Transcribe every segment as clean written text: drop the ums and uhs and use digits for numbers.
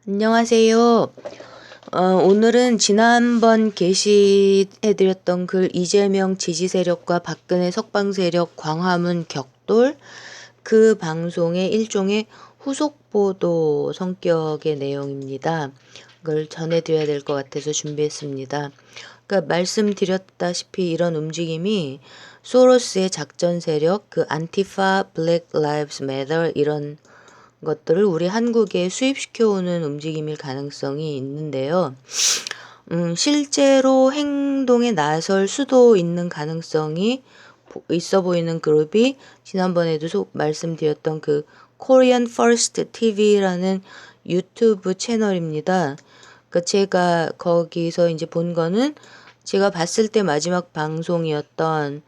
안녕하세요. 오늘은 지난번 게시해드렸던 글 이재명 지지 세력과 박근혜 석방 세력 광화문 격돌 그 방송의 일종의 후속 보도 성격의 내용입니다. 그걸 전해드려야 될 것 같아서 준비했습니다. 그러니까 말씀드렸다시피 이런 움직임이 소로스의 작전 세력, 그 안티파, 블랙 라이브스 매터 이런 것들을 우리 한국에 수입시켜오는 움직임일 가능성이 있는데요. 실제로 행동에 나설 수도 있는 가능성이 있어 보이는 그룹이 지난번에도 말씀드렸던 그 Korean First TV라는 유튜브 채널입니다. 그러니까 제가 거기서 이제 본 거는 제가 봤을 때 마지막 방송이었던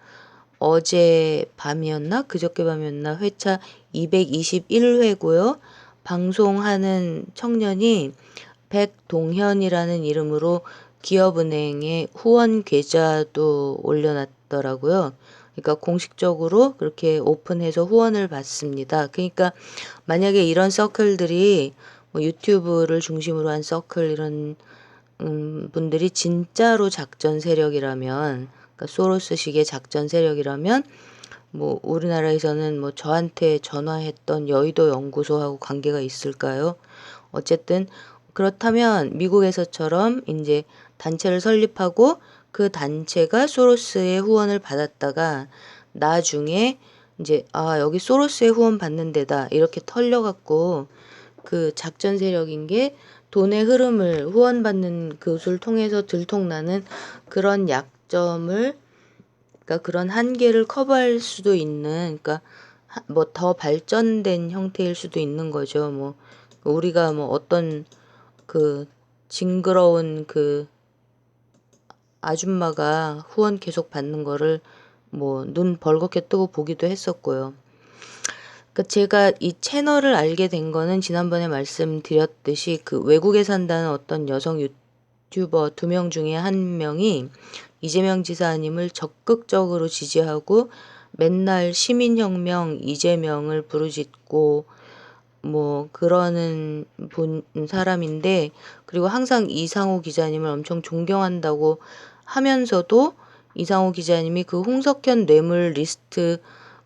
어제 밤이었나? 그저께 밤이었나? 회차 221회고요. 방송하는 청년이 백동현이라는 이름으로 기업은행에 후원 계좌도 올려놨더라고요. 그러니까 공식적으로 그렇게 오픈해서 후원을 받습니다. 그러니까 만약에 이런 서클들이 뭐 유튜브를 중심으로 한 서클 이런 분들이 진짜로 작전 세력이라면, 그러니까 소로스식의 작전 세력이라면 뭐 우리나라에서는 뭐 저한테 전화했던 여의도 연구소하고 관계가 있을까요? 어쨌든 그렇다면 미국에서처럼 이제 단체를 설립하고 그 단체가 소로스의 후원을 받았다가 나중에 이제 여기 소로스의 후원 받는 데다 이렇게 털려갖고 그 작전 세력인 게 돈의 흐름을 후원받는 그것을 통해서 들통나는 그런 약점을, 그러니까 그런 한계를 커버할 수도 있는, 그러니까 뭐 더 발전된 형태일 수도 있는 거죠. 뭐 우리가 뭐 어떤 그 징그러운 그 아줌마가 후원 계속 받는 거를 뭐 눈 벌겋게 뜨고 보기도 했었고요. 그러니까 제가 이 채널을 알게 된 거는 지난번에 말씀드렸듯이 그 외국에 산다는 어떤 여성 유튜버 2명 중에 1명이 이재명 지사님을 적극적으로 지지하고 맨날 시민혁명 이재명을 부르짖고 뭐 그러는 사람인데, 그리고 항상 이상호 기자님을 엄청 존경한다고 하면서도 이상호 기자님이 그 홍석현 뇌물 리스트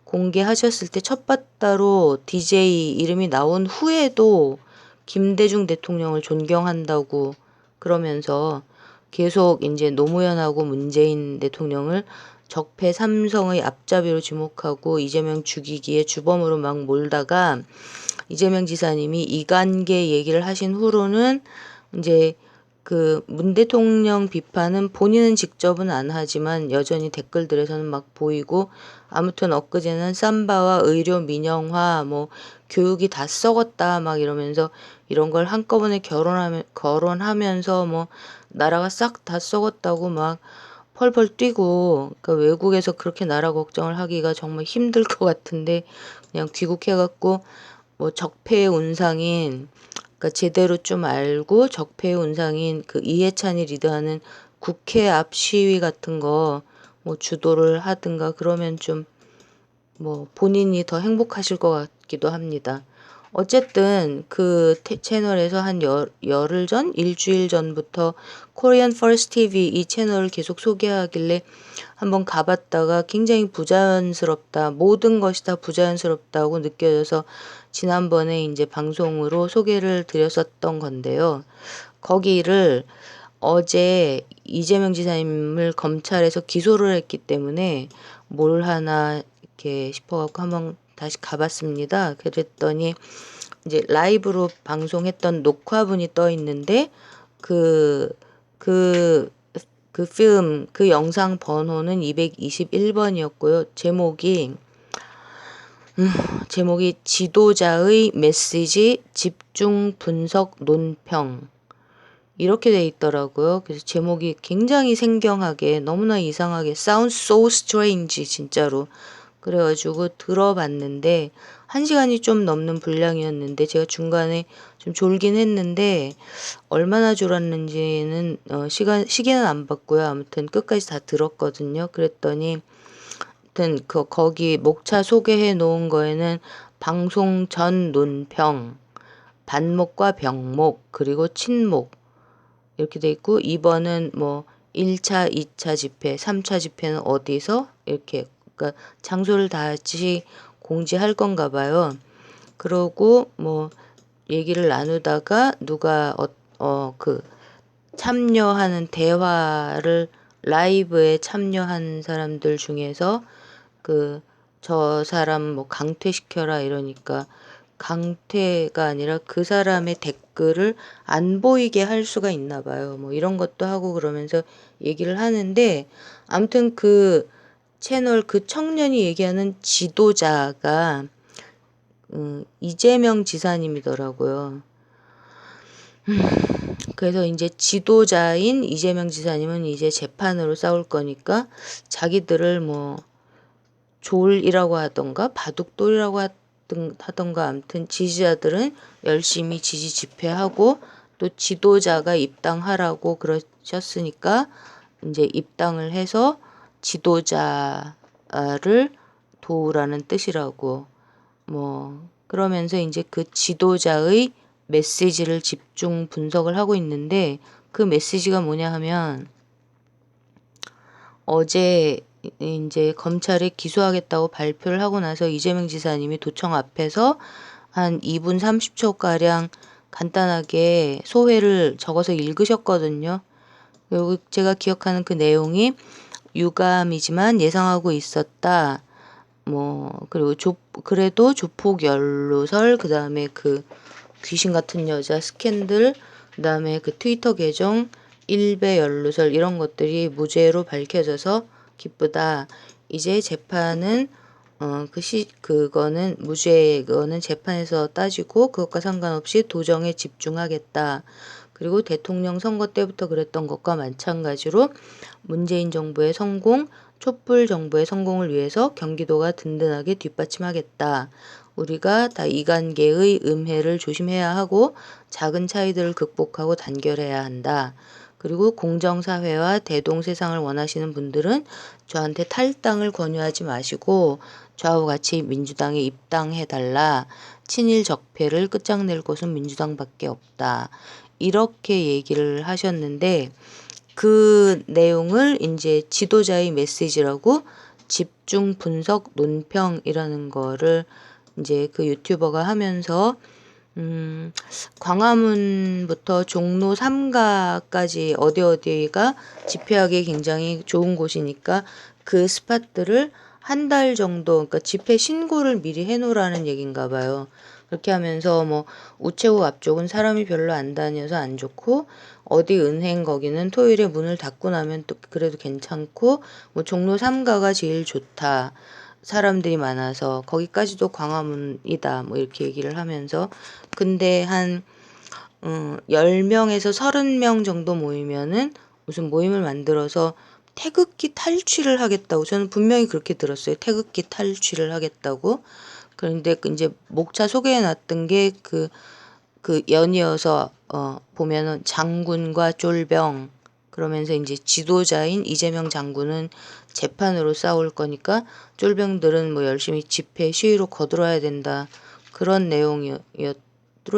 공개하셨을 때 첫바따로 DJ 이름이 나온 후에도 김대중 대통령을 존경한다고 그러면서 계속 이제 노무현하고 문재인 대통령을 적폐 삼성의 앞잡이로 지목하고 이재명 죽이기에 주범으로 막 몰다가 이재명 지사님이 이관계 얘기를 하신 후로는 이제 그 문 대통령 비판은 본인은 직접은 안 하지만 여전히 댓글들에서는 막 보이고, 아무튼 엊그제는 삼바와 의료 민영화 뭐 교육이 다 썩었다 막 이러면서 이런 걸 한꺼번에 거론하면서 뭐 나라가 싹 다 썩었다고 막 펄펄 뛰고, 그러니까 외국에서 그렇게 나라 걱정을 하기가 정말 힘들 것 같은데 그냥 귀국해갖고 뭐 적폐의 운상인, 그러니까 제대로 좀 알고 적폐의 운상인 그 이해찬이 리드하는 국회 앞 시위 같은 거 뭐 주도를 하든가 그러면 좀 뭐 본인이 더 행복하실 것 같기도 합니다. 어쨌든 그 채널에서 한 열흘 전, 일주일 전부터 코리안 퍼스트 TV 이 채널을 계속 소개하길래 한번 가봤다가 굉장히 부자연스럽다, 모든 것이 다 부자연스럽다고 느껴져서 지난번에 이제 방송으로 소개를 드렸었던 건데요. 거기를 어제 이재명 지사님을 검찰에서 기소를 했기 때문에 뭘 하나 이렇게 싶어갖고 한번 다시 가봤습니다. 그랬더니 이제 라이브로 방송했던 녹화분이 떠 있는데 그, 그, 그 필름, 그 영상 번호는 221번이었고요. 제목이 지도자의 메시지 집중 분석 논평. 이렇게 돼 있더라고요. 그래서 제목이 굉장히 생경하게, 너무나 이상하게 sounds so strange 진짜로. 그래가지고 들어봤는데 1시간이 좀 넘는 분량이었는데 제가 중간에 좀 졸긴 했는데 얼마나 졸았는지는 시계는 안 봤고요. 아무튼 끝까지 다 들었거든요. 그랬더니 아무튼 거기 목차 소개해 놓은 거에는 방송 전 논평, 반목과 병목 그리고 친목 이렇게 돼 있고 2번은 뭐 1차, 2차 집회, 3차 집회는 어디서 이렇게 그러니까 장소를 다시 공지할 건가 봐요. 그러고 뭐 얘기를 나누다가 누가 그 참여하는 대화를 라이브에 참여한 사람들 중에서 그 저 사람 뭐 강퇴시켜라 이러니까 강퇴가 아니라 그 사람의 댓글을 안 보이게 할 수가 있나 봐요. 뭐 이런 것도 하고 그러면서 얘기를 하는데 아무튼 그 채널 그 청년이 얘기하는 지도자가 이재명 지사님이더라고요. 그래서 이제 지도자인 이재명 지사님은 이제 재판으로 싸울 거니까 자기들을 뭐 졸이라고 하던가 바둑돌이라고 하던가 아무튼 지지자들은 열심히 지지 집회하고 또 지도자가 입당하라고 그러셨으니까 이제 입당을 해서 지도자를 도우라는 뜻이라고 뭐 그러면서 이제 그 지도자의 메시지를 집중 분석을 하고 있는데 그 메시지가 뭐냐 하면 어제 이제 검찰이 기소하겠다고 발표를 하고 나서 이재명 지사님이 도청 앞에서 한 2분 30초가량 간단하게 소회를 적어서 읽으셨거든요. 그리고 제가 기억하는 그 내용이 유감이지만 예상하고 있었다. 뭐 그리고 그래도 조폭 연루설 그다음에 그 귀신 같은 여자 스캔들 그다음에 그 트위터 계정 일배 연루설 이런 것들이 무죄로 밝혀져서 기쁘다. 이제 재판은 그거는 무죄 그거는 재판에서 따지고 그것과 상관없이 도정에 집중하겠다. 그리고 대통령 선거 때부터 그랬던 것과 마찬가지로 문재인 정부의 성공, 촛불 정부의 성공을 위해서 경기도가 든든하게 뒷받침하겠다. 우리가 다 이관계의 음해를 조심해야 하고 작은 차이들을 극복하고 단결해야 한다. 그리고 공정사회와 대동세상을 원하시는 분들은 저한테 탈당을 권유하지 마시고 저하고 같이 민주당에 입당해달라. 친일 적폐를 끝장낼 곳은 민주당밖에 없다. 이렇게 얘기를 하셨는데 그 내용을 이제 지도자의 메시지라고 집중 분석 논평이라는 거를 이제 그 유튜버가 하면서 광화문부터 종로 3가까지 어디가 집회하기 굉장히 좋은 곳이니까 그 스팟들을 한 달 정도 그러니까 집회 신고를 미리 해놓으라는 얘기인가 봐요. 그렇게 하면서 뭐 우체국 앞쪽은 사람이 별로 안 다녀서 안 좋고 어디 은행 거기는 토요일에 문을 닫고 나면 또 그래도 괜찮고 뭐 종로 3가가 제일 좋다. 사람들이 많아서 거기까지도 광화문이다. 뭐 이렇게 얘기를 하면서 근데 한 10명에서 30명 정도 모이면은 무슨 모임을 만들어서 태극기 탈취를 하겠다고 저는 분명히 그렇게 들었어요. 태극기 탈취를 하겠다고. 그런데 이제 목차 소개해 놨던 게 그 연이어서 보면은 장군과 쫄병 그러면서 이제 지도자인 이재명 장군은 재판으로 싸울 거니까 쫄병들은 뭐 열심히 집회 시위로 거들어야 된다. 그런 내용으로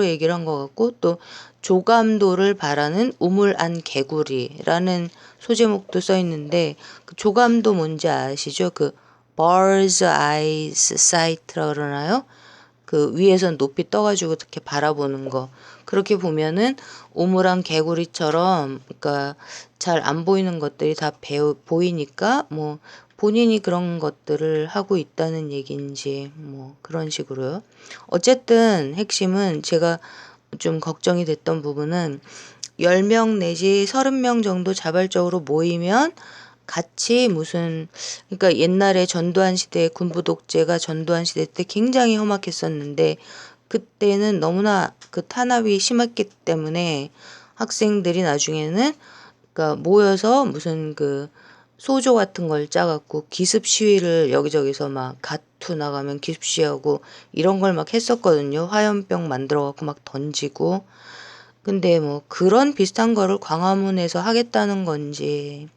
얘기를 한 것 같고 또 조감도를 바라는 우물 안 개구리라는 소제목도 써 있는데 그 조감도 뭔지 아시죠? 그 Bird's Eye Sight라 그러나요? 그 위에선 높이 떠가지고 이렇게 바라보는 거 그렇게 보면은 우물안 개구리처럼 그러니까 잘 안 보이는 것들이 다 보이니까 뭐 본인이 그런 것들을 하고 있다는 얘기인지 뭐 그런 식으로요. 어쨌든 핵심은 제가 좀 걱정이 됐던 부분은 10명 내지 30명 정도 자발적으로 모이면 같이 무슨 그러니까 옛날에 전두환 시대 군부 독재가 전두환 시대 때 굉장히 험악했었는데 그때는 너무나 그 탄압이 심했기 때문에 학생들이 나중에는 그러니까 모여서 무슨 그 소조 같은 걸 짜갖고 기습 시위를 여기저기서 막 가투 나가면 기습 시위하고 이런 걸 막 했었거든요. 화염병 만들어갖고 막 던지고. 근데 뭐 그런 비슷한 거를 광화문에서 하겠다는 건지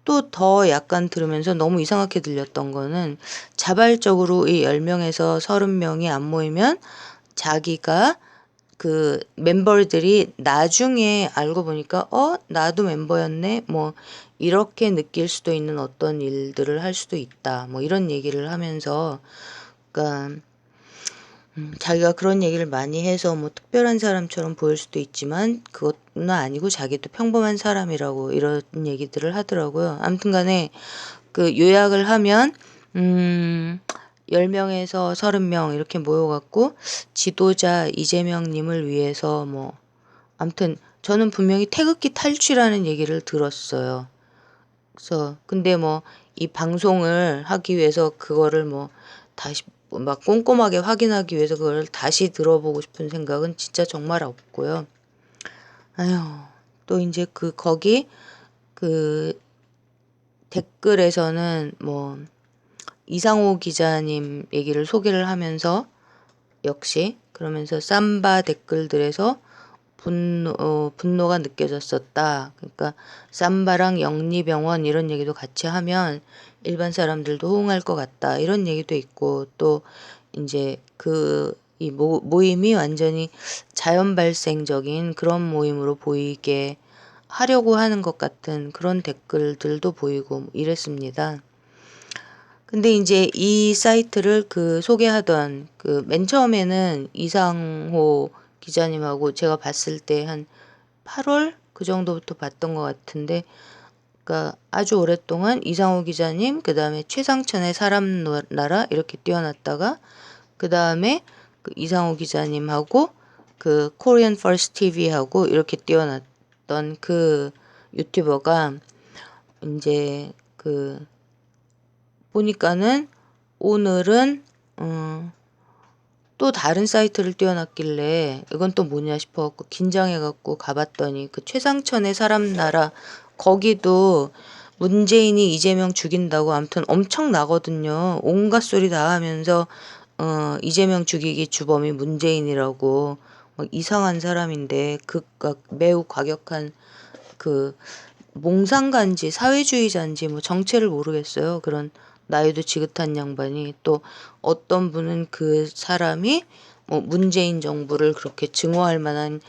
또 더 약간 들으면서 너무 이상하게 들렸던 거는 자발적으로 이 10명에서 30명이 안 모이면 자기가 그 멤버들이 나중에 알고 보니까 나도 멤버였네 뭐 이렇게 느낄 수도 있는 어떤 일들을 할 수도 있다 뭐 이런 얘기를 하면서 그러니까 자기가 그런 얘기를 많이 해서 뭐 특별한 사람처럼 보일 수도 있지만 그것은 아니고 자기도 평범한 사람이라고 이런 얘기들을 하더라고요. 아무튼 간에 그 요약을 하면 10명에서 30명 이렇게 모여갖고 지도자 이재명 님을 위해서 뭐 아무튼 저는 분명히 태극기 탈취라는 얘기를 들었어요. 그래서 근데 뭐 이 방송을 하기 위해서 그거를 뭐 다시 막 꼼꼼하게 확인하기 위해서 그걸 다시 들어보고 싶은 생각은 진짜 정말 없고요. 아휴, 또 이제 거기 그 댓글에서는 뭐 이상호 기자님 얘기를 소개를 하면서 역시 그러면서 삼바 댓글들에서 분노가 느껴졌었다. 그러니까 삼바랑 영리병원 이런 얘기도 같이 하면 일반 사람들도 호응할 것 같다. 이런 얘기도 있고 또 이제 이 모임이 완전히 자연 발생적인 그런 모임으로 보이게 하려고 하는 것 같은 그런 댓글들도 보이고 이랬습니다. 근데 이제 이 사이트를 소개하던 맨 처음에는 이상호 기자님하고 제가 봤을 때 한 8월 그 정도부터 봤던 것 같은데, 그러니까 아주 오랫동안 이상호 기자님, 그 다음에 최상천의 사람 나라 이렇게 띄워놨다가 그 다음에 이상호 기자님하고 코리안 퍼스트 TV하고 이렇게 띄워놨던 그 유튜버가 이제 보니까는 오늘은 또 다른 사이트를 띄워놨길래 이건 또 뭐냐 싶어갖고 긴장해갖고 가봤더니 최상천의 사람 나라 거기도 문재인이 이재명 죽인다고 아무튼 엄청 나거든요. 온갖 소리 다 하면서 이재명 죽이기 주범이 문재인이라고 막 이상한 사람인데 매우 과격한 몽상가인지 사회주의자인지 뭐 정체를 모르겠어요. 그런 나이도 지긋한 양반이 또 어떤 분은 그 사람이 뭐 문재인 정부를 그렇게 증오할 만한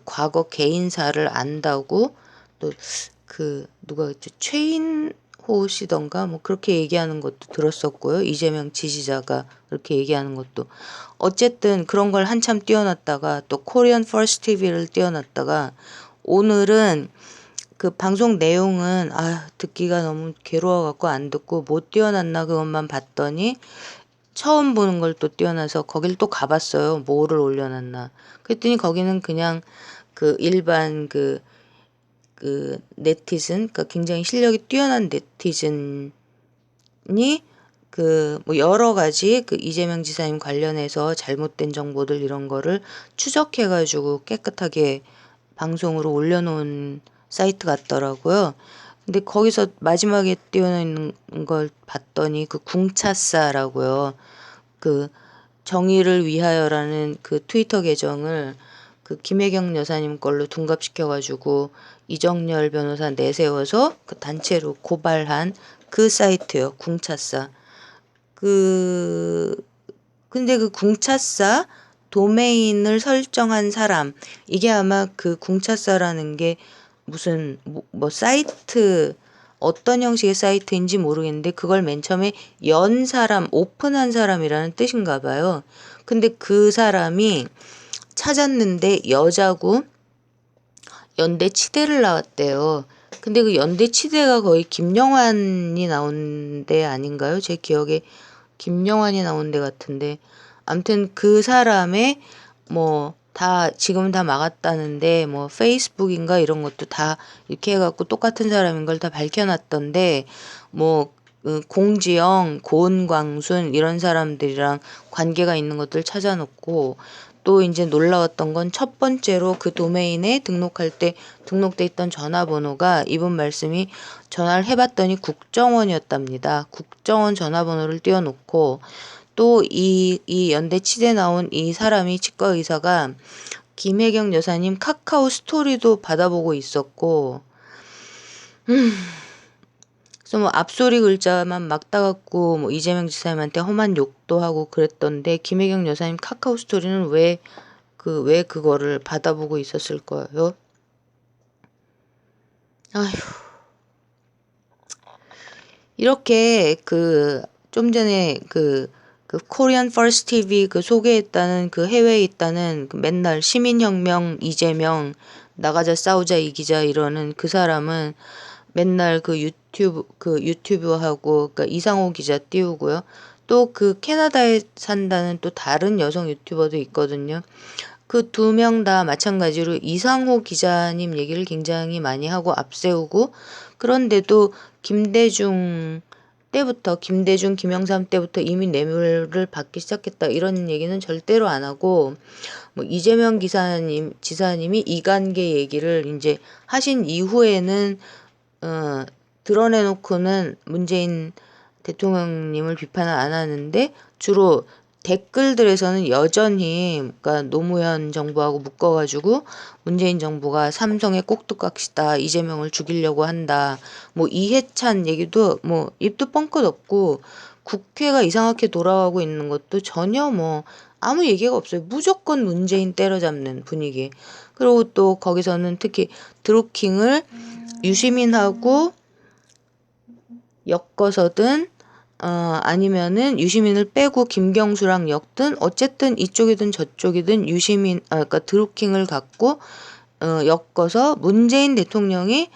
과거 개인사를 안다고 또 누가 있죠? 최인호 씨던가 뭐 그렇게 얘기하는 것도 들었었고요. 이재명 지지자가 그렇게 얘기하는 것도 어쨌든 그런 걸 한참 띄워놨다가 또 코리안 퍼스트 TV를 띄워놨다가 오늘은 방송 내용은 듣기가 너무 괴로워갖고 안 듣고 못 띄워놨나 그것만 봤더니 처음 보는 걸 또 띄워놔서 거길 또 가봤어요. 뭐를 올려놨나. 그랬더니 거기는 그냥 일반 네티즌, 그러니까 굉장히 실력이 뛰어난 네티즌이 뭐 여러 가지 이재명 지사님 관련해서 잘못된 정보들 이런 거를 추적해가지고 깨끗하게 방송으로 올려놓은 사이트 같더라고요. 근데 거기서 마지막에 띄워놓는 걸 봤더니 궁차사라고요. 정의를 위하여라는 트위터 계정을 김혜경 여사님 걸로 둔갑시켜가지고 이정열 변호사 내세워서 단체로 고발한 사이트요. 궁차사. 근데 궁차사 도메인을 설정한 사람, 이게 아마 궁차사라는 게 무슨 뭐 사이트, 어떤 형식의 사이트인지 모르겠는데 그걸 맨 처음에 연 사람, 오픈한 사람이라는 뜻인가 봐요. 근데 그 사람이 찾았는데 여자고 연대 치대를 나왔대요. 근데 연대 치대가 거의 김영환이 나온 데 아닌가요? 제 기억에 김영환이 나온 데 같은데 아무튼 그 사람의 뭐 지금은 다 막았다는데 뭐 페이스북인가 이런 것도 다 이렇게 해갖고 똑같은 사람인 걸 다 밝혀놨던데 뭐 공지영, 고은광순 이런 사람들이랑 관계가 있는 것들 찾아놓고 또 이제 놀라웠던 건 첫 번째로 도메인에 등록할 때 등록돼 있던 전화번호가 이분 말씀이 전화를 해봤더니 국정원이었답니다. 국정원 전화번호를 띄워놓고 또 이 연대 치대 나온 이 사람이 치과 의사가 김혜경 여사님 카카오 스토리도 받아보고 있었고 그래서 뭐 앞소리 글자만 막 따갖고 뭐 이재명 지사님한테 험한 욕도 하고 그랬던데 김혜경 여사님 카카오 스토리는 왜 왜 그거를 받아보고 있었을 거예요? 아휴. 이렇게 좀 전에 코리안 퍼스트 TV 소개했다는 해외에 있다는 맨날 시민혁명 이재명 나가자 싸우자 이기자 이러는 그 사람은 맨날 유튜브하고 그러니까 이상호 기자 띄우고요. 또 캐나다에 산다는 또 다른 여성 유튜버도 있거든요. 그 두 명 다 마찬가지로 이상호 기자님 얘기를 굉장히 많이 하고 앞세우고, 그런데도 김대중, 김영삼 때부터 이미 뇌물을 받기 시작했다 이런 얘기는 절대로 안 하고, 뭐 이재명 지사님이 이관계 얘기를 이제 하신 이후에는 드러내놓고는 문재인 대통령님을 비판을 안 하는데, 주로 댓글들에서는 여전히 그러니까 노무현 정부하고 묶어가지고 문재인 정부가 삼성의 꼭두각시다, 이재명을 죽이려고 한다, 뭐 이해찬 얘기도 뭐 입도 뻥끗 없고, 국회가 이상하게 돌아가고 있는 것도 전혀 뭐 아무 얘기가 없어요. 무조건 문재인 때려잡는 분위기. 그리고 또 거기서는 특히 드루킹을 유시민하고 엮어서든 아니면은 유시민을 빼고 김경수랑 엮든 어쨌든 이쪽이든 저쪽이든 그러니까 드루킹을 갖고 엮어서 문재인 대통령이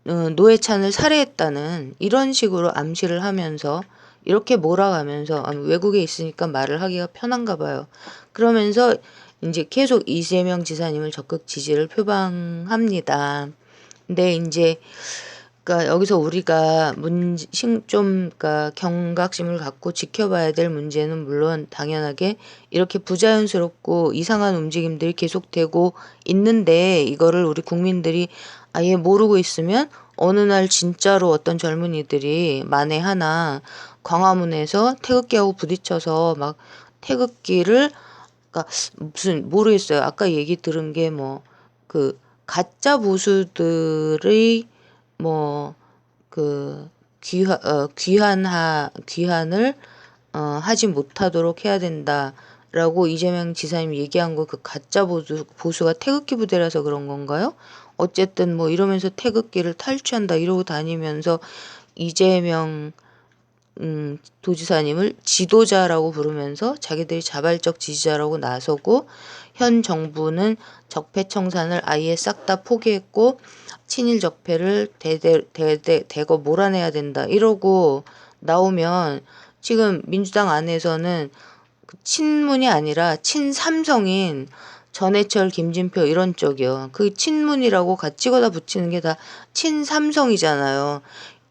노회찬을 살해했다는 이런 식으로 암시를 하면서 이렇게 몰아가면서 외국에 있으니까 말을 하기가 편한가 봐요. 그러면서 이제 계속 이재명 지사님을 적극 지지를 표방합니다. 근데 이제 그러니까 여기서 우리가 그러니까 경각심을 갖고 지켜봐야 될 문제는 물론 당연하게 이렇게 부자연스럽고 이상한 움직임들이 계속되고 있는데, 이거를 우리 국민들이 아예 모르고 있으면 어느 날 진짜로 어떤 젊은이들이 만에 하나 광화문에서 태극기하고 부딪혀서 막 태극기를, 그러니까 무슨 모르겠어요. 아까 얘기 들은 게 뭐 가짜 보수들의 뭐 귀환을 하지 못하도록 해야 된다라고 이재명 지사님 얘기한 거, 가짜 보수가 태극기 부대라서 그런 건가요? 어쨌든 뭐 이러면서 태극기를 탈취한다 이러고 다니면서 이재명 도지사님을 지도자라고 부르면서 자기들이 자발적 지지자라고 나서고, 현 정부는 적폐청산을 아예 싹 다 포기했고 친일 적폐를 대거 몰아내야 된다 이러고 나오면, 지금 민주당 안에서는 친문이 아니라 친삼성인 전해철, 김진표 이런 쪽이요. 친문이라고 같이 찍어다 붙이는 게 다 친삼성이잖아요.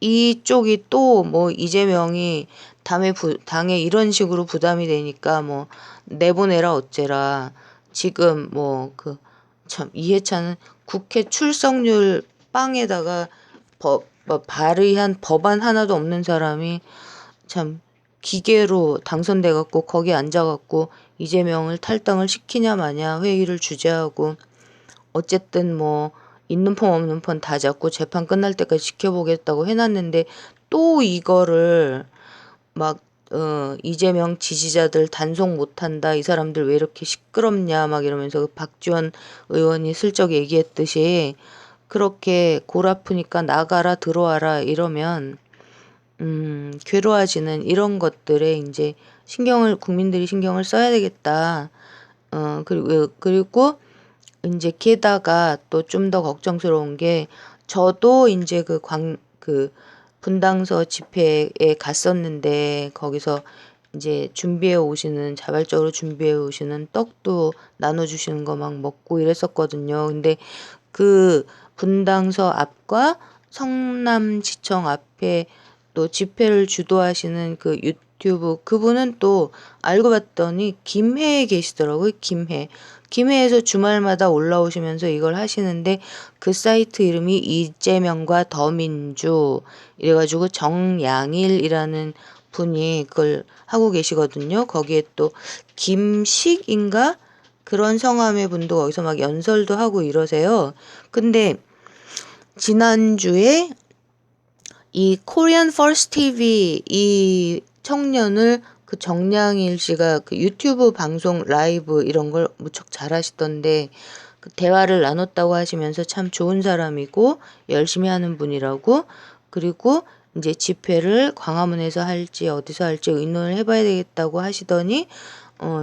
이쪽이 또 뭐 이재명이 당에 이런 식으로 부담이 되니까 뭐 내보내라 어째라. 지금 참 이해찬은 국회 출석률 빵에다가 발의한 법안 하나도 없는 사람이 참 기계로 당선돼갖고 거기 앉아갖고 이재명을 탈당을 시키냐 마냐 회의를 주재하고, 어쨌든 뭐 있는 폰 없는 폰 다 잡고 재판 끝날 때까지 지켜보겠다고 해놨는데, 또 이거를 막 이재명 지지자들 단속 못한다, 이 사람들 왜 이렇게 시끄럽냐 막 이러면서 박지원 의원이 슬쩍 얘기했듯이 그렇게 골 아프니까 나가라 들어와라 이러면 괴로워지는 이런 것들에 이제 국민들이 신경을 써야 되겠다. 그리고 이제 게다가 또 좀 더 걱정스러운 게, 저도 이제 분당서 집회에 갔었는데 거기서 이제 자발적으로 준비해 오시는 떡도 나눠주시는 거 막 먹고 이랬었거든요. 근데 분당서 앞과 성남시청 앞에 또 집회를 주도하시는 유튜브 그분은 또 알고 봤더니 김해에 계시더라고요. 김해에서 주말마다 올라오시면서 이걸 하시는데, 그 사이트 이름이 이재명과 더민주 이래가지고 정양일이라는 분이 그걸 하고 계시거든요. 거기에 또 김식인가 그런 성함의 분도 거기서 막 연설도 하고 이러세요. 근데 지난주에 이 코리안 퍼스트 TV 이 청년을 그 정량일 씨가 그 유튜브 방송 라이브 이런 걸 무척 잘하시던데 그 대화를 나눴다고 하시면서 참 좋은 사람이고 열심히 하는 분이라고, 그리고 이제 집회를 광화문에서 할지 어디서 할지 의논을 해봐야 되겠다고 하시더니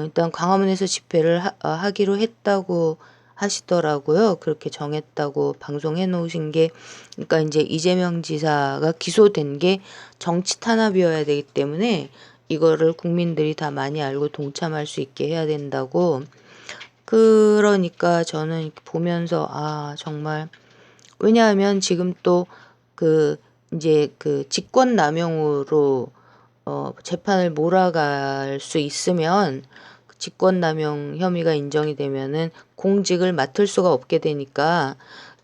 일단 광화문에서 집회를 하기로 했다고 하시더라고요. 그렇게 정했다고 방송해 놓으신 게, 그러니까 이제 이재명 지사가 기소된 게 정치 탄압이어야 되기 때문에 이거를 국민들이 다 많이 알고 동참할 수 있게 해야 된다고. 그러니까 저는 보면서 정말, 왜냐하면 지금 또 그 이제 그 직권남용으로 재판을 몰아갈 수 있으면, 직권남용 혐의가 인정이 되면은 공직을 맡을 수가 없게 되니까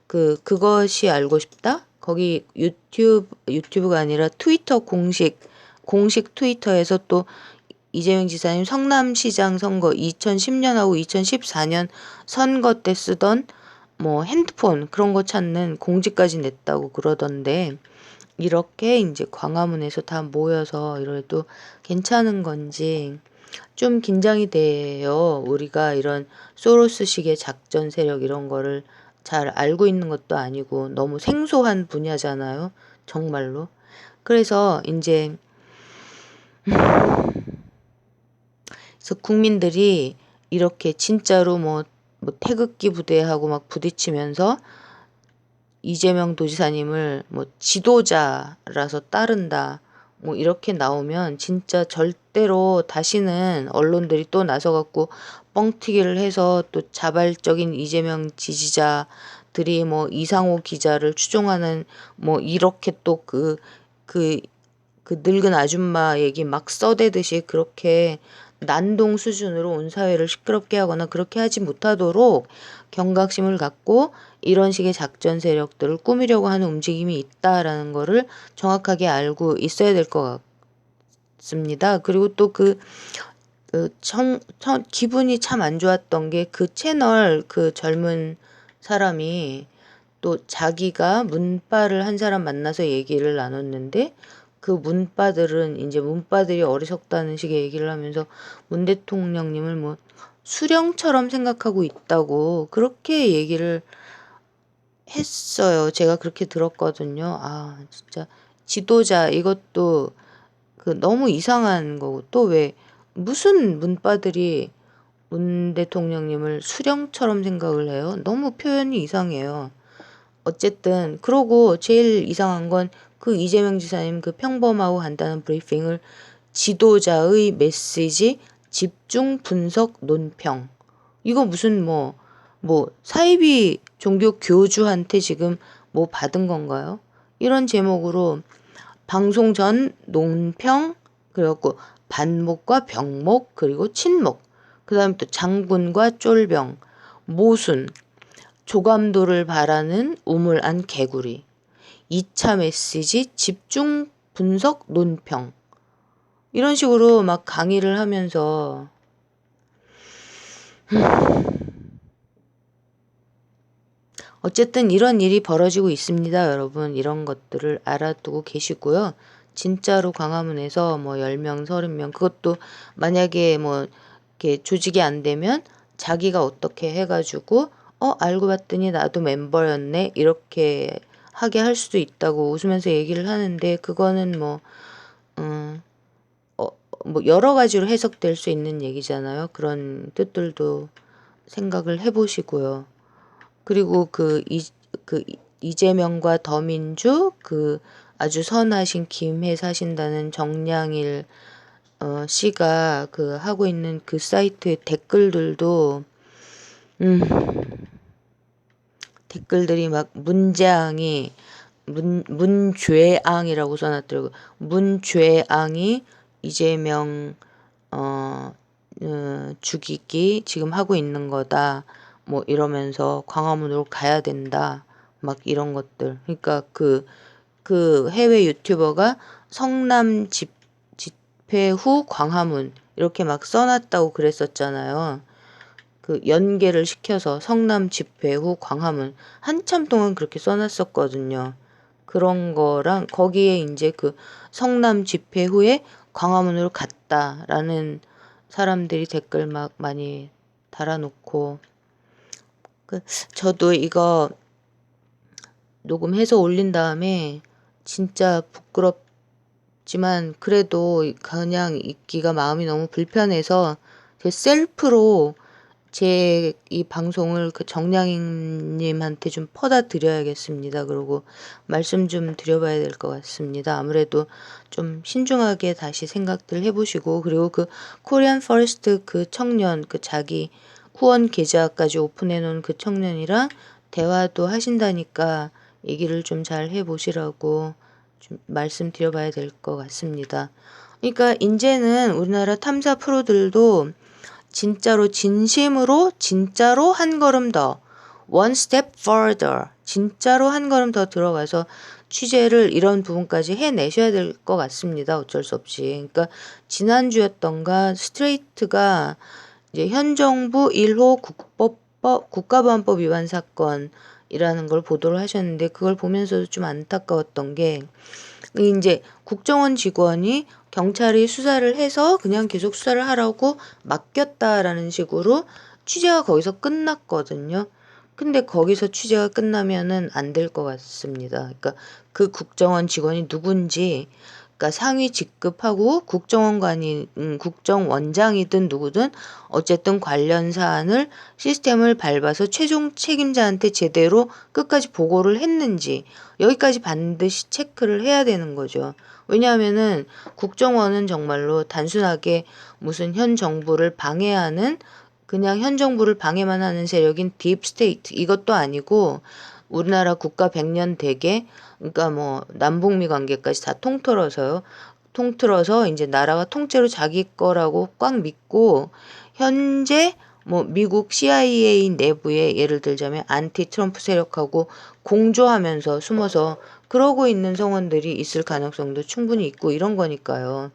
그것이 알고 싶다? 거기 유튜브가 아니라 트위터 공식 트위터에서 또 이재명 지사님 성남시장 선거 2010년하고 2014년 선거 때 쓰던 뭐 핸드폰 그런 거 찾는 공지까지 냈다고 그러던데, 이렇게 이제 광화문에서 다 모여서 이래도 괜찮은 건지 좀 긴장이 돼요. 우리가 이런 소로스식의 작전 세력 이런 거를 잘 알고 있는 것도 아니고 너무 생소한 분야잖아요. 정말로. 그래서 이제 국민들이 이렇게 진짜로 뭐 태극기 부대하고 막 부딪히면서 이재명 도지사님을 뭐 지도자라서 따른다, 뭐 이렇게 나오면 진짜 절대로 다시는 언론들이 또 나서갖고 뻥튀기를 해서 또 자발적인 이재명 지지자들이 뭐 이상호 기자를 추종하는 뭐 이렇게 또 그 늙은 아줌마 얘기 막 써대듯이 그렇게 난동 수준으로 온 사회를 시끄럽게 하거나 그렇게 하지 못하도록 경각심을 갖고 이런 식의 작전 세력들을 꾸미려고 하는 움직임이 있다라는 거를 정확하게 알고 있어야 될 것 같습니다. 그리고 또 기분이 참 안 좋았던 게 그 채널 그 젊은 사람이 또 자기가 문빠를 한 사람 만나서 얘기를 나눴는데, 그 문빠들은 이제 문빠들이 어리석다는 식의 얘기를 하면서 문 대통령님을 뭐 수령처럼 생각하고 있다고 그렇게 얘기를 했어요. 제가 그렇게 들었거든요. 진짜 지도자 이것도 너무 이상한 거고, 또 왜 무슨 문빠들이 문 대통령님을 수령처럼 생각을 해요. 너무 표현이 이상해요. 어쨌든 그러고 제일 이상한 건 그 이재명 지사님 그 평범하고 간단한 브리핑을 지도자의 메시지 집중 분석 논평, 이거 무슨 뭐 사이비 종교 교주한테 지금 뭐 받은 건가요? 이런 제목으로 방송 전 논평, 그리고 반목과 병목, 그리고 친목, 그 다음에 또 장군과 쫄병, 모순, 조감도를 바라는 우물 안 개구리, 2차 메시지 집중 분석 논평, 이런 식으로 막 강의를 하면서 어쨌든 이런 일이 벌어지고 있습니다. 여러분 이런 것들을 알아두고 계시고요. 진짜로 광화문에서 뭐 10명, 30명, 그것도 만약에 뭐 이렇게 조직이 안 되면 자기가 어떻게 해가지고 알고 봤더니 나도 멤버였네 이렇게 하게 할 수도 있다고 웃으면서 얘기를 하는데, 그거는 뭐 여러 가지로 해석될 수 있는 얘기잖아요. 그런 뜻들도 생각을 해보시고요. 그리고 그 이재명과 더민주, 그 아주 선하신 김해 사신다는 정량일 씨가 그 하고 있는 그 사이트의 댓글들도 댓글들이 막 문죄앙이라고 써놨더라고요. 문죄앙이 이재명 죽이기 지금 하고 있는 거다, 뭐 이러면서 광화문으로 가야 된다, 막 이런 것들. 그러니까 그 해외 유튜버가 성남 집회 후 광화문 이렇게 막 써놨다고 그랬었잖아요. 그 연계를 시켜서 성남 집회 후 광화문 한참 동안 그렇게 써놨었거든요. 그런 거랑 거기에 이제 그 성남 집회 후에 광화문으로 같다라는 사람들이 댓글 막 많이 달아놓고, 저도 이거 녹음해서 올린 다음에 진짜 부끄럽지만 그래도 그냥 있기가 마음이 너무 불편해서 제 셀프로 제 이 방송을 그 정량님한테 좀 퍼다 드려야겠습니다. 그리고 말씀 좀 드려봐야 될 것 같습니다. 아무래도 좀 신중하게 다시 생각들 해보시고, 그리고 그 코리안 퍼스트 그 청년, 그 자기 후원 계좌까지 오픈해 놓은 그 청년이랑 대화도 하신다니까 얘기를 좀 잘 해보시라고 좀 말씀드려봐야 될 것 같습니다. 그러니까 이제는 우리나라 탐사 프로들도 진짜로 진심으로 진짜로 한 걸음 더, one step further, 진짜로 한 걸음 더 들어가서 취재를 이런 부분까지 해내셔야 될 것 같습니다. 어쩔 수 없이. 그러니까 지난주였던가 스트레이트가 이제 현 정부 1호 국가보안법 위반 사건이라는 걸 보도를 하셨는데, 그걸 보면서도 좀 안타까웠던 게, 이제 국정원 직원이 경찰이 수사를 해서 그냥 계속 수사를 하라고 맡겼다라는 식으로 취재가 거기서 끝났거든요. 근데 거기서 취재가 끝나면은 안 될 것 같습니다. 그러니까 그 국정원 직원이 누군지, 그러니까 상위 직급하고 국정원장이든 누구든 어쨌든 관련 사안을 시스템을 밟아서 최종 책임자한테 제대로 끝까지 보고를 했는지 여기까지 반드시 체크를 해야 되는 거죠. 왜냐하면은 국정원은 정말로 단순하게 무슨 현 정부를 방해하는, 그냥 현 정부를 방해만 하는 세력인 딥스테이트 이것도 아니고, 우리나라 국가 100년 대계, 그러니까 뭐 남북미 관계까지 다 통틀어서 이제 나라가 통째로 자기 거라고 꽉 믿고, 현재 뭐 미국 CIA 내부에 예를 들자면 안티 트럼프 세력하고 공조하면서 숨어서 그러고 있는 성원들이 있을 가능성도 충분히 있고 이런 거니까요.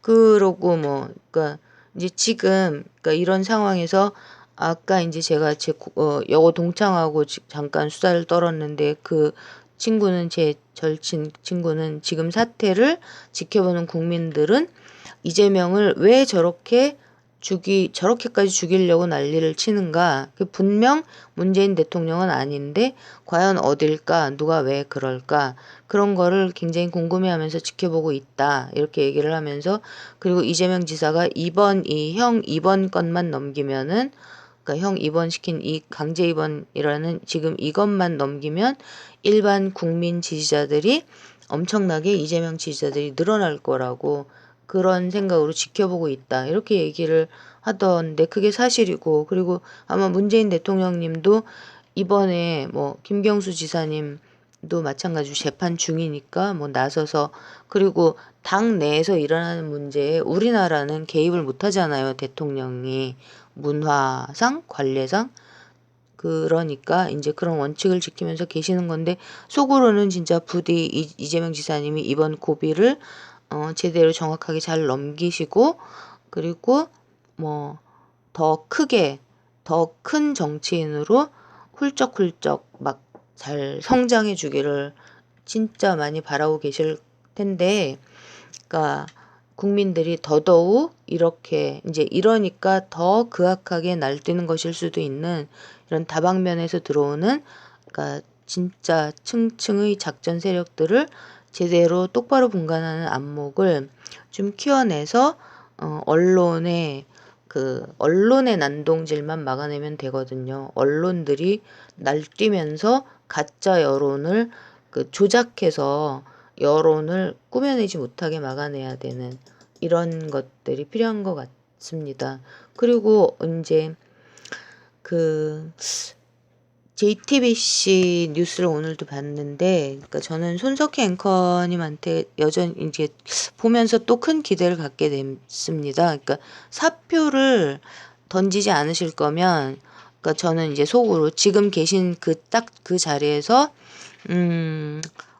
그러고 뭐 그러니까 이제 지금 그러니까 이런 상황에서 아까 이제 제가 여고 동창하고 잠깐 수다를 떨었는데, 그 친구는 제 절친 친구는 지금 사태를 지켜보는 국민들은 이재명을 왜 저렇게까지 죽이려고 난리를 치는가? 그 분명 문재인 대통령은 아닌데 과연 어딜까? 누가 왜 그럴까? 그런 거를 굉장히 궁금해하면서 지켜보고 있다. 이렇게 얘기를 하면서, 그리고 이재명 지사가 형 입원 건만 넘기면은, 그러니까 형 입원시킨 이 강제 입원이라는 지금 이것만 넘기면 일반 국민 지지자들이 엄청나게 이재명 지지자들이 늘어날 거라고, 그런 생각으로 지켜보고 있다. 이렇게 얘기를 하던데 그게 사실이고, 그리고 아마 문재인 대통령님도 이번에 뭐 김경수 지사님도 마찬가지로 재판 중이니까 뭐 나서서, 그리고 당 내에서 일어나는 문제에 우리나라는 개입을 못 하잖아요. 대통령이 문화상, 관례상. 그러니까 이제 그런 원칙을 지키면서 계시는 건데, 속으로는 진짜 부디 이재명 지사님이 이번 고비를 제대로 정확하게 잘 넘기시고, 그리고 뭐 더 크게 더 큰 정치인으로 훌쩍훌쩍 막 잘 성장해 주기를 진짜 많이 바라고 계실 텐데, 그러니까 국민들이 더더욱 이렇게 이제 이러니까 더 극악하게 날뛰는 것일 수도 있는 이런 다방면에서 들어오는, 그러니까 진짜 층층의 작전 세력들을 제대로 똑바로 분간하는 안목을 좀 키워내서 언론의 난동질만 막아내면 되거든요. 언론들이 날뛰면서 가짜 여론을 조작해서 여론을 꾸며내지 못하게 막아내야 되는 이런 것들이 필요한 것 같습니다. 그리고 이제 그 JTBC 뉴스를 오늘도 봤는데, 그러니까 저는 손석희 앵커님한테 여전히 이제 보면서 또 큰 기대를 갖게 됐습니다. 그러니까 사표를 던지지 않으실 거면, 그러니까 저는 이제 속으로 지금 계신 딱 그 자리에서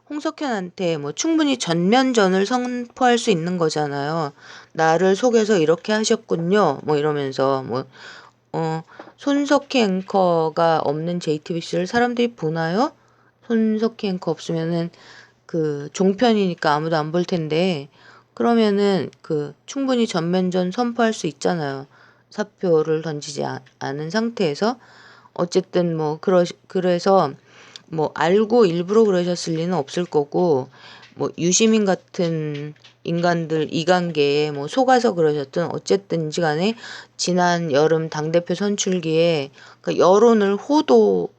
홍석현한테 뭐 충분히 전면전을 선포할 수 있는 거잖아요. 나를 속여서 이렇게 하셨군요. 뭐 이러면서 손석희 앵커가 없는 JTBC를 사람들이 보나요? 손석희 앵커 없으면은 그 종편이니까 아무도 안 볼 텐데, 그러면은 그 충분히 전면전 선포할 수 있잖아요. 사표를 던지지 않은 상태에서. 어쨌든 뭐 그래서 뭐 알고 일부러 그러셨을 리는 없을 거고, 뭐 유시민 같은 인간들 이관계에 뭐 속아서 그러셨든 어쨌든지 간에 지난 여름 당대표 선출기에 그 여론을 호도하고,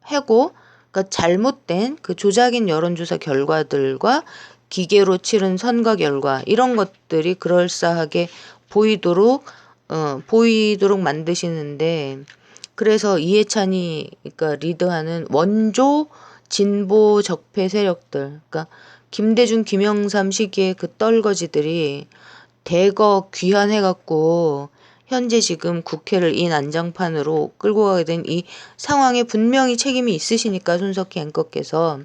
그러니까 잘못된 그 조작인 여론조사 결과들과 기계로 치른 선거 결과 이런 것들이 그럴싸하게 보이도록 만드시는데, 그래서 이해찬이 그러니까 리드하는 원조 진보 적폐 세력들, 그러니까 김대중 김영삼 시기에 그 떨거지들이 대거 귀환해갖고 현재 지금 국회를 이 난장판으로 끌고 가게 된 이 상황에 분명히 책임이 있으시니까 손석희 앵커께서,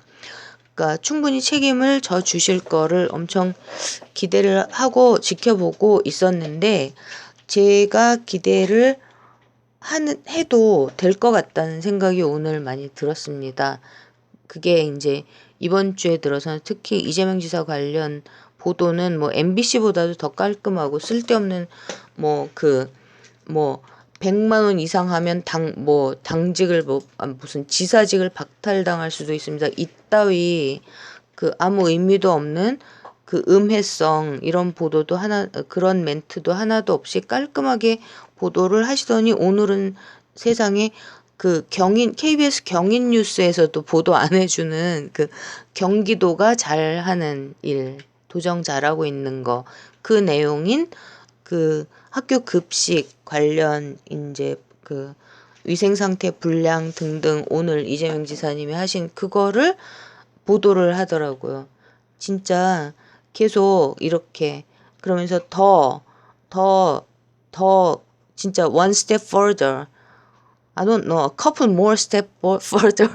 그러니까 충분히 책임을 져 주실 거를 엄청 기대를 하고 지켜보고 있었는데, 제가 기대를 해도 될 것 같다는 생각이 오늘 많이 들었습니다. 그게 이제 이번 주에 들어서는 특히 이재명 지사 관련 보도는 뭐 MBC보다도 더 깔끔하고, 쓸데없는 뭐 100만 원 이상 하면 당직을 무슨 지사직을 박탈당할 수도 있습니다. 이따위 그 아무 의미도 없는 그 음해성 이런 보도도 그런 멘트도 하나도 없이 깔끔하게 보도를 하시더니, 오늘은 세상에 그 KBS 경인 뉴스에서도 보도 안 해주는 그 경기도가 잘하는 일, 도정 잘하고 있는 거, 그 내용인 그 학교 급식 관련 이제 그 위생 상태 불량 등등 오늘 이재명 지사님이 하신 그거를 보도를 하더라고요. 진짜 계속 이렇게 그러면서 더 진짜 one step further, I don't know, a couple more step further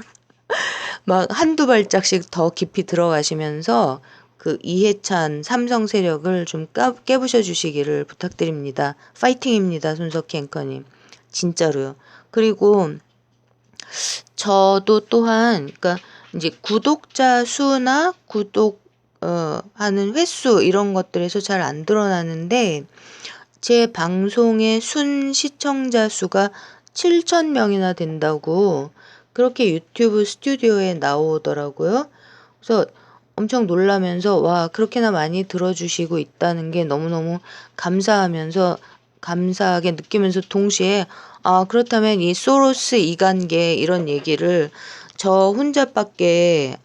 막 한두 발짝씩 더 깊이 들어가시면서 그 이해찬 삼성 세력을 좀 깨부셔 주시기를 부탁드립니다. 파이팅입니다, 손석희 앵커님. 진짜로요. 그리고 저도 또한, 그러니까 이제 구독자 수나 하는 횟수 이런 것들에서 잘 안 드러나는데, 제 방송의 순 시청자 수가 7,000명이나 된다고 그렇게 유튜브 스튜디오에 나오더라고요. 그래서 엄청 놀라면서, 와, 그렇게나 많이 들어주시고 있다는 게 너무너무 감사하게 느끼면서, 동시에 그렇다면 이 소로스 이관계 이런 얘기를 저 혼자밖에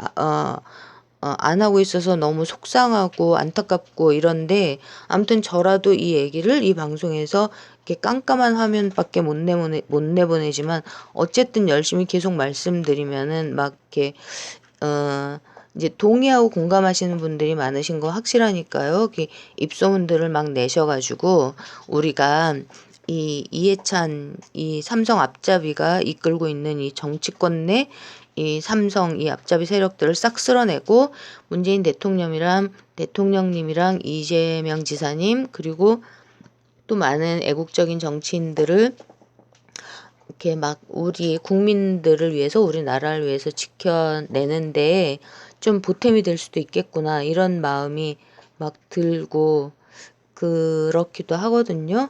안 하고 있어서 너무 속상하고 안타깝고 이런데, 아무튼 저라도 이 얘기를 이 방송에서 이렇게 깜깜한 화면밖에 못 내보내지만 어쨌든 열심히 계속 말씀드리면은 막 이렇게 이제 동의하고 공감하시는 분들이 많으신 거 확실하니까요. 입소문들을 막 내셔가지고 우리가 이 이해찬 이 삼성 앞잡이가 이끌고 있는 이 정치권 내 이 삼성 이 앞잡이 세력들을 싹 쓸어내고, 문재인 대통령님이랑 이재명 지사님 그리고 또 많은 애국적인 정치인들을 이렇게 막 우리 국민들을 위해서, 우리나라를 위해서 지켜내는데 좀 보탬이 될 수도 있겠구나, 이런 마음이 막 들고 그렇기도 하거든요.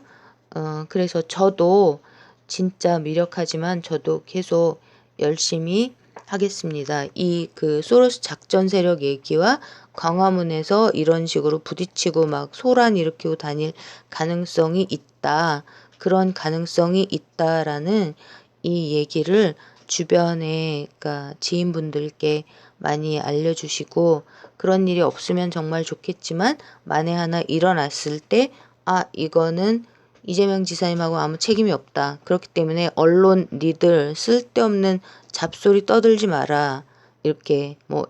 그래서 저도 진짜 미력하지만 저도 계속 열심히 하겠습니다. 이 그 소로스 작전 세력 얘기와 광화문에서 이런 식으로 부딪히고 막 소란 일으키고 다닐 가능성이 있다. 그런 가능성이 있다라는 이 얘기를 주변에, 그러니까 지인분들께 많이 알려주시고, 그런 일이 없으면 정말 좋겠지만 만에 하나 일어났을 때, 이거는 이재명 지사님하고 아무 책임이 없다. 그렇기 때문에 언론 니들 쓸데없는 잡소리 떠들지 마라. 이렇게 뭐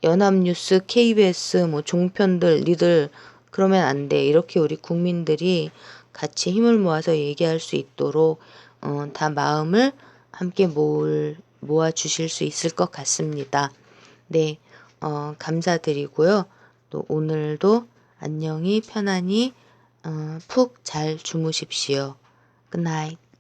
연합뉴스, KBS 뭐 종편들 니들 그러면 안 돼. 이렇게 우리 국민들이 같이 힘을 모아서 얘기할 수 있도록 다 마음을 함께 모아 주실 수 있을 것 같습니다. 네, 감사드리고요. 또 오늘도 안녕히 편안히 푹 잘 주무십시오. Good night.